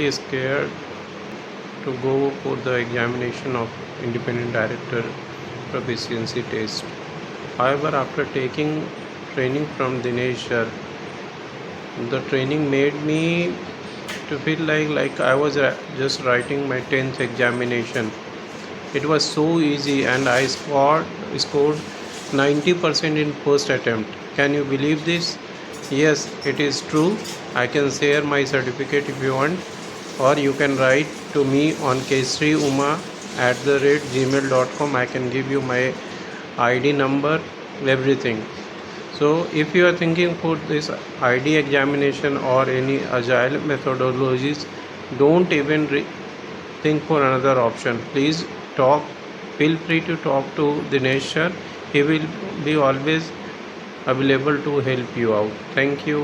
very scared to go for the examination of independent director proficiency test. However, after taking training from Dinesh sir, the training made me to feel like I was just writing my 10th examination. It was so easy and I scored 90% in first attempt. Can you believe this? Yes, it is true. I can share my certificate if you want, or you can write to me on ksriuma@gmail.com. I can give you my ID number, everything. So if you are thinking for this ID examination or any agile methodologies, don't even think for another option. Please feel free to talk to Dinesh sir. He will be always available to help you out. Thank you.